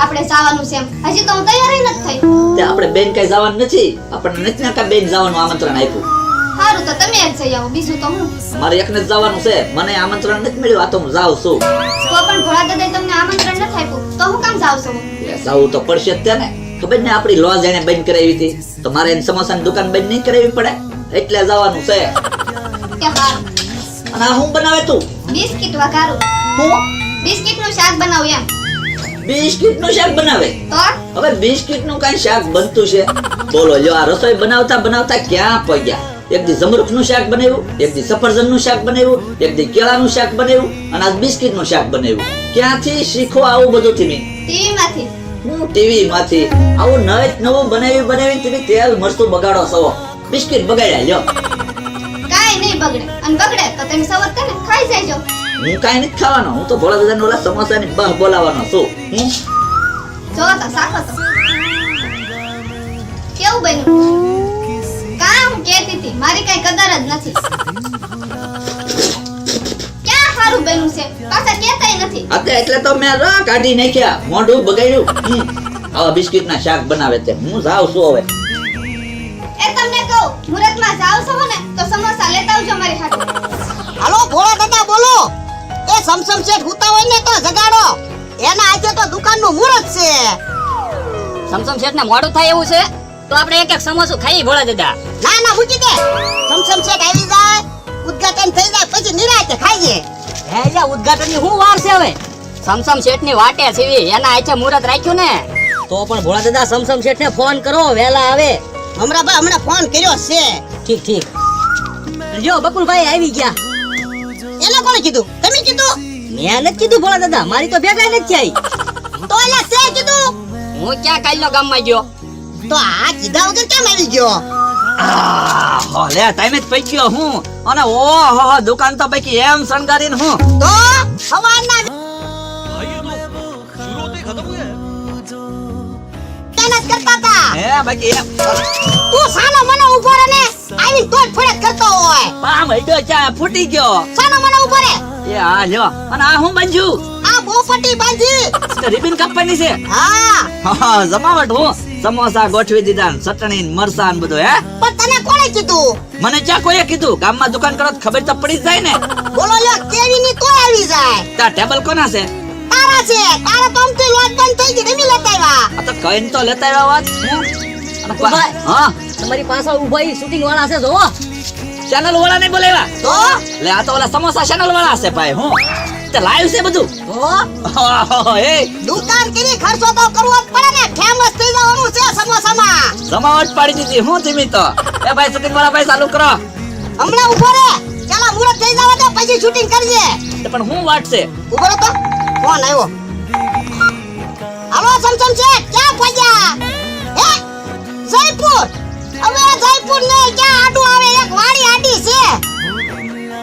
આપણે જવાનું છે એમ. હજી તો હું તૈયાર ય નથી થઈ. તે આપણે બેન કઈ જવાનું નથી. આપણને નથી ના કા બેન જવાનું આમંત્રણ આપ્યું. સારું તો તમે જ જઈ આવો, બીજું તો હું. મારે એકને જ જવાનું છે. મને આમંત્રણ નથી મળ્યું. આ તો હું જાઉં છું. તો પણ ભોળા દાદાએ તમને આમંત્રણ નથી આપ્યું તો હું કામ જાવ છો? જાવું તો પડશે જ તેને. ખબર ને આપણી લોજ એને બંધ કરાવી હતી તો મારે એને સમોસાની દુકાન બંધ નહીં કરાવવી પડે એટલે જવાનું છે. કે હારું. અને આ હું બનાવે તું? બિસ્કિટ વઘારું. હું બિસ્કિટનું શાક બનાવું એમ. બિસ્કિટ નું શાક બનાવે? તો હવે બિસ્કિટ નું કઈ શાક બનતું છે? બોલો લ્યો, આ રસોઈ બનાવતા બનાવતા ક્યાં પગ્યા. એક દી જમરૂખ નું શાક બનાવ્યું, એક દી સફરજન નું શાક બનાવ્યું, એક દી કેળા નું શાક બનાવ્યું અને આજ બિસ્કિટ નું શાક બનાવ્યું. ક્યાંથી શીખો આવું બધું તમે? ટીવી માંથી. હું ટીવી માંથી આવું નવું બનાવી તમે તેલ મરચું બગાડો છો. બિસ્કિટ બગાડ્યા લ્યો. કાઈ નહીં બગડે, અને બગડે તો તમે સવત ને ખાઈ જાયજો. હું કાઈ નથી ખાવાનો. હું તો ભોળા દાદાને ઓલા સમોસાની બહ બોલાવવાનો છું. જો તો સાખો તો કેવું બન્યું? કામ કેતી હતી મારી કઈ કદર જ નથી. ક્યાં સારું બન્યું છે, પાછા કેતાય નથી. અત્યારે એટલે તો મેં રા કાઢી નાખ્યા, મોઢું બગાડ્યું. આવા બિસ્કિટ ના શાક બનાવે તે. હું જાઉં છું હવે. એ તમને કહું, મુહૂર્તમાં જાવ છો ને તો સમોસા લેતા આવજો મારી હાટુ. હાલો ભોળા દાદા બોલો. એ સમસમ શેઠ હુતા હોય ને તો જગાડો. એના આજે તો દુકાનનું મુહૂર્ત છે. સમસમ શેઠ ને મોડું થાય એવું છે તો આપણે એક એક સમોસું ખાઈ ભોળા દાદા. ના ના મૂકી દે. સમસમ શેઠ આવી જાય, ઉદ્ઘાટન થઈ જાય પછી નિરાંતે ખાઈએ. હે જા ઉદ્ઘાટન ની શું વાર છે હવે? સમસમ શેઠ ની વાટે સીવી એના આચે મુહૂર્ત રાખ્યું ને તો પણ ભોળા દાદા સમસમ શેઠ ને ફોન કરો વહેલા આવે. હમણાં ફોન કર્યો છે. ઠીક ઠીક. જો બકુલભાઈ આવી ગયા. એને કોણે કીધું? તમે કીધું? મેં નથી કીધું ભોળા દાદા, મારી તો ભેગા નથી આવી. તો એને તે કીધું? હું ક્યાં કાલનો ગામમાં ગયો? તો આ કીધા વગર કેમ આવી ગયો? લે ટાઈમે જ પઈ ગયો હું. અને ઓહો દુકાન તો બાકી એમ શણગારીને હું. તો સવારના મહેનત કરતા હતા. હે બાકી એમ તું સાનો મને ઉભો રહે ને આવી તોડ ફોડ કરતો હોય. પામ હેડ્યો ચા ફૂટી ગયો. સાનો મને ઉભો રહે. એ આ લ્યો. અને આ હું બાંધ્યું? આ બોફટી બાંધી. રિબિન કાપવાની છે. હા જમાવટ હું. સમોસા ગોઠવી દીધા, ચટણી મરસા ને બધું. હે પણ તને કોણે કીધું? મને ક્યાં કોઈએ કીધું? ગામમાં દુકાન કરો તો ખબર તો પડી જ જાય ને. બોલો લ્યો કેવી ની તોય આવી જાય. તા ટેબલ કોના છે? તારા છે. તારા તો અમથી લોટ બંધ થઈ ગઈ રમી લેતા આવ્યા. આ તો કઈને તો લેતા આવ્યા વાત. ઉભા. હા તમારી પાસે ઉભા શૂટિંગ વાળા છે જોવો. ચેનલ વાળા નહીં બોલાવ્યા તો લે આ તો ઓલા સમોસા ચેનલ વાળા છે ભાઈ. હું તે લાઈવ છે બધું. એ દુકાન કરી ખર્ચો તો કરવો જ પડે ને. ફેમસ થઈ જવાનું છે સમોસામાં. જમાવટ પાડી દીધી હું ધીમી તો. એ ભાઈ શૂટિંગ વાળા ભાઈ ચાલુ કરો. હમણાં ઉભો રે. ચાલો મુહૂર્ત થઈ જવા દે પછી શૂટિંગ કરજે. પણ હું વાત છે. ઉભો રહો તો ફોન આવ્યો. હાલો સમસમ શેઠ ક્યાં પહોંચ્યા?